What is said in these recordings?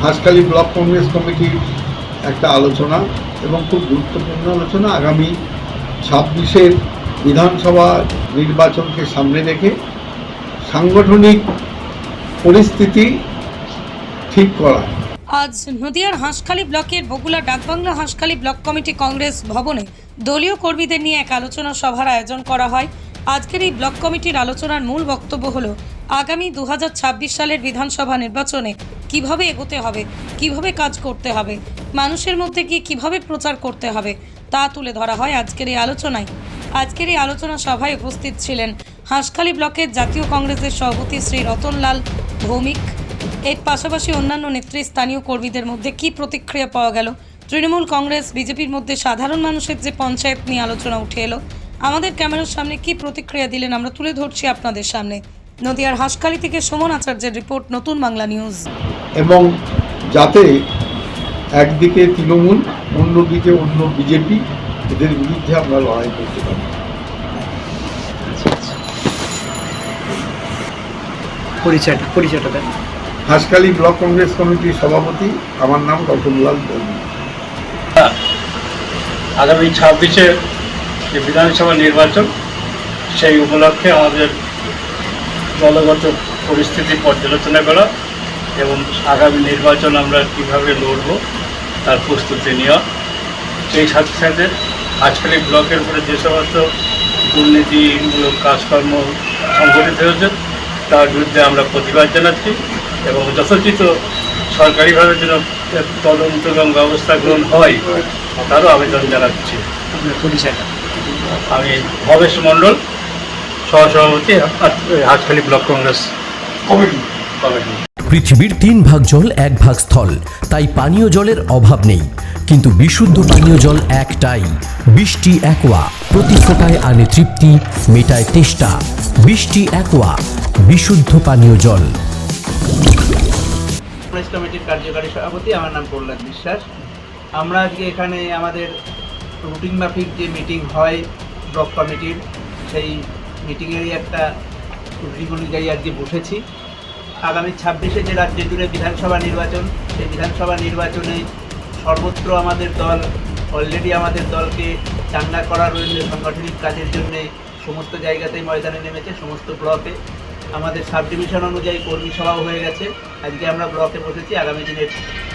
Hanskhali block Congress কমিটির একটা আলোচনা এবং খুব গুরুত্বপূর্ণ আলোচনা। আগামী 26-এর বিধানসভা নির্বাচনকে সামনে রেখে সাংগঠনিক পরিস্থিতি ঠিক করা। আজ নদিয়ার হাঁসখালি ব্লকের বগুলা ডাকবাংলা হাঁসখালি ব্লক কমিটি কংগ্রেস ভবনে দলীয় কর্মীদের নিয়ে এক আলোচনা সভার আয়োজন করা হয়। আজকের এই ব্লক কমিটির আলোচনার মূল বক্তব্য হলো আগামী 2026 সালের বিধানসভা নির্বাচনে কিভাবে এগোতে হবে, কিভাবে কাজ করতে হবে, মানুষের মধ্যে গিয়ে কিভাবে প্রচার করতে হবে তা তুলে ধরা হয় আজকের এই আলোচনায়। আজকের এই আলোচনা সভায় উপস্থিত ছিলেন হাঁসখালি ব্লকের জাতীয় কংগ্রেসের সভাপতি শ্রী রতনলাল ভৌমিক। এর পাশাপাশি অন্যান্য নেতৃস্থানীয় কর্মীদের মধ্যে কী প্রতিক্রিয়া পাওয়া গেল, তৃণমূল কংগ্রেস বিজেপির মধ্যে সাধারণ মানুষের যে পঞ্চায়েত নিয়ে আলোচনা উঠে এলো, আমাদের ক্যামেরার সামনে কী প্রতিক্রিয়া দিলেন আমরা তুলে ধরছি আপনাদের সামনে। নদিয়ার হাঁসখালি থেকে সুমন আচার্যের রিপোর্ট, নতুন বাংলা নিউজ। এবং যাতে একদিকে তৃণমূল, অন্যদিকে অন্য বিজেপি, এদের বিরুদ্ধে আমরা লড়াই করতে পারি। পরিচয়টা দেন। হাঁসখালি ব্লক কংগ্রেস কমিটির সভাপতি, আমার নাম রতনলাল ভৌমিক। আগামী 26-এর যে বিধানসভা নির্বাচন, সেই উপলক্ষে আমাদের দলগত পরিস্থিতি পর্যালোচনা করা এবং আগামী নির্বাচন আমরা কীভাবে লড়ব তার প্রস্তুতি নেওয়া। সেই সাথে সাথে হাঁসখালি ব্লকের উপরে যে সমস্ত দুর্নীতিমূলক কাজকর্ম সংঘটিত হয়েছে তার বিরুদ্ধে আমরা প্রতিবাদ জানাচ্ছি এবং যথোচিত সরকারিভাবে যেন তদন্ত এবং ব্যবস্থা গ্রহণ হয় তারও আবেদন জানাচ্ছি। আমি ভবেশ মণ্ডল, সহসভাপতি, হাঁসখালি ব্লক কংগ্রেস কমিটি। পৃথিবীর 3 ভাগ জল 1 ভাগ স্থল, তাই পানীয় জলের অভাব নেই। কিন্তু বিশুদ্ধ পানীয় জল একটাই, বৃষ্টি অ্যাকোয়া। প্রতি ফোঁটায় আনে তৃপ্তি, মেটায় তেষ্টা। বৃষ্টি অ্যাকোয়া, বিশুদ্ধ পানীয় জল। কংগ্রেস কমিটির কার্যকারী সভাপতি, আমার নাম কল্যাণ বিশ্বাস। আমরা আজকে এখানে আমাদের রুটিন মাফিক যে মিটিং হয় ব্লক কমিটির, সেই মিটিংয়েরই একটা রুটিন অনুযায়ী আজকে বসেছি। আগামী 26-এ যে রাজ্য জুড়ে বিধানসভা নির্বাচন, সেই বিধানসভা নির্বাচনে সর্বত্র আমাদের দল অলরেডি আমাদের দলকে চাঙ্গা করার সাংগঠনিক কাজের জন্য সমস্ত জায়গাতেই ময়দানে নেমেছে। সমস্ত ব্লকে আমাদের সাব ডিভিশন অনুযায়ী কর্মী সভাও হয়ে গেছে। আজকে আমরা ব্লকে বসেছি, আগামী দিনের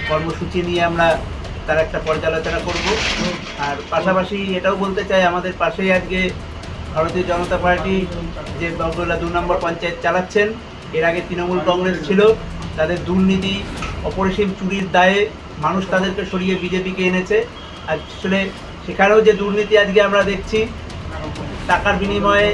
কর্মসূচি নিয়ে আমরা তার একটা পর্যালোচনা করব। আর পাশাপাশি এটাও বলতে চাই, আমাদের পাশেই আজকে ভারতীয় জনতা পার্টি যে বগুলা 2 নম্বর পঞ্চায়েত চালাচ্ছেন, এর আগে তৃণমূল কংগ্রেস ছিল। তাদের দুর্নীতি, অপরিসীম চুরির দায়ে মানুষ তাদেরকে সরিয়ে বিজেপিকে এনেছে। আসলে সেখানেও যে দুর্নীতি আজকে আমরা দেখছি, টাকার বিনিময়ে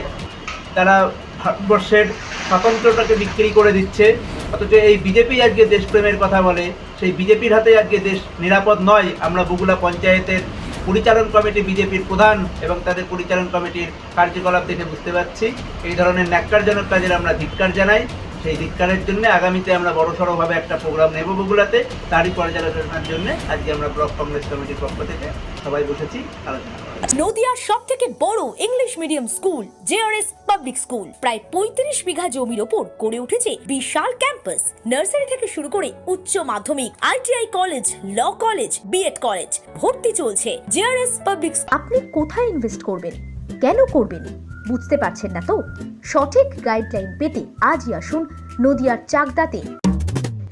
তারা ভারতবর্ষের স্বাতন্ত্র্যটাকে বিক্রি করে দিচ্ছে। অথচ এই বিজেপি আজকে দেশপ্রেমের কথা বলে, সেই বিজেপির হাতে আজকে দেশ নিরাপদ নয়। আমরা বগুলা পঞ্চায়েতের পরিচালন কমিটি বিজেপির প্রধান এবং তাদের পরিচালন কমিটির কার্যকলাপ দেখে বুঝতে পারছি এই ধরনের ন্যাক্কারজনক কাজের আমরা ধিক্কার জানাই। সেই ধিক্কারের জন্য আগামীতে আমরা বড়সড়ভাবে একটা প্রোগ্রাম নেব বগুলাতে, তারই পর্যালোচনার জন্য আজকে আমরা ব্লক কংগ্রেস কমিটির পক্ষ থেকে সবাই বসেছি আলোচনা করার। নদিয়ার সবথেকে বড় English medium school JRS public school প্রায় 35 বিঘা জমির ওপর গড়ে উঠেছে বিশাল ক্যাম্পাস। নার্সারি থেকে শুরু করে উচ্চ মাধ্যমিক, ITI college, law college, BEd college, ভর্তি চলছে। JRS public. আপনি কোথায় ইনভেস্ট করবেন, কেন করবেন বুঝতে পারছেন না তো? সঠিক গাইডলাইন পেতে আজই আসুন নদিয়ার চাকদাতে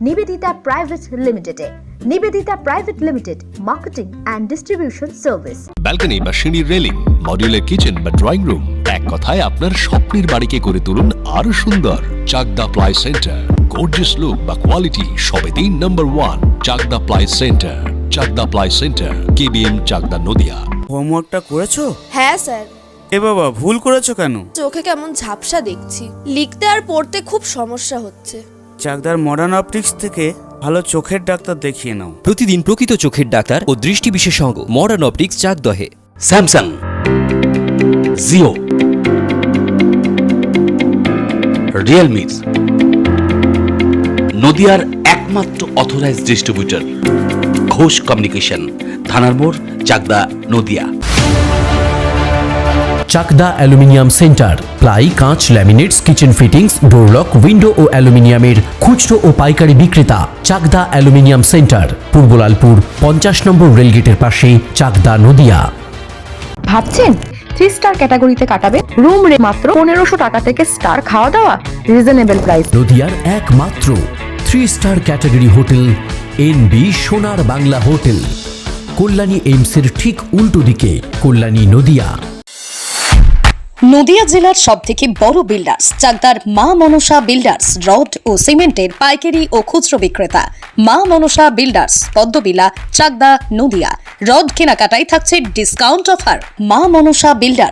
নিবেদিতা প্রাইভেট লিমিটেডে। Nivedita private limited, marketing and distribution service. Balcony বা সিঁড়ির রেলিং, মডিউলার কিচেন বা ড্রয়িং রুম, এক কথায় আপনার স্বপ্নের বাড়িকে করে তুলুন আরো সুন্দর। Chakdah ply centre, gorgeous look বা কোয়ালিটি সবেতেই number 1। Chakdah ply centre, Chakdah ply centre, KBM, Chakdah, Nadia. হোমওয়ার্কটা করেছো? হ্যাঁ স্যার। এ বাবা, ভুল করেছো কেন? চোখে কেমন ঝাপসা দেখছি, লিখতে আর পড়তে খুব সমস্যা হচ্ছে। চাকদার মডার্ন অপটিক্স থেকে ভালো চোখের ডাক্তার দেখিয়ে নাও। প্রতিদিন প্রকৃত চোখের ডাক্তার ও দৃষ্টি বিশেষজ্ঞ মডার্ন অপটিক্স চাকদহে। স্যামসাং, জিও, রিয়েলমি, নদিয়ার একমাত্র অথরাইজড ডিস্ট্রিবিউটর ঘোষ কমিউনিকেশন, থানার মোড়, Chakdah, Nadia. Chakdah aluminium centre, ply, কাঁচ, laminates, kitchen fittings, door lock, window ও অ্যালুমিনিয়ামের খুচরো ও পাইকারি বিক্রেতা। চাকদা অ্যালুমিনিয়াম সেন্টার, পূর্বলালপুর 50 নম্বর রেলগেটের পাশে, চাকদা, নদিয়া। ভাবছেন 3 স্টার ক্যাটাগরিতে কাটাবে? রুম রে মাত্র 1500 টাকা থেকে স্টার, খাওয়া দাওয়া রিজনেবল প্রাইস। নদিয়ার একমাত্র 3 স্টার ক্যাটাগরি হোটেল এনবি সোনার বাংলা হোটেল, কল্যাণী এইমসের ঠিক উল্টো দিকে, কল্যাণী, নদিয়া। নদিয়া জেলার সবথেকে বড় বিল্ডার্স চাকদার মা মনসা বিল্ডার্স, রড ও সিমেন্টের পাইকারি ও খুচরো বিক্রেতা। মা মনসা বিল্ডার্স, পদ্মবিলা, চাকদা, নদিয়া। রড কেনাকাটায় থাকছে ডিসকাউন্ট অফার। মা মনসা বিল্ডার্স,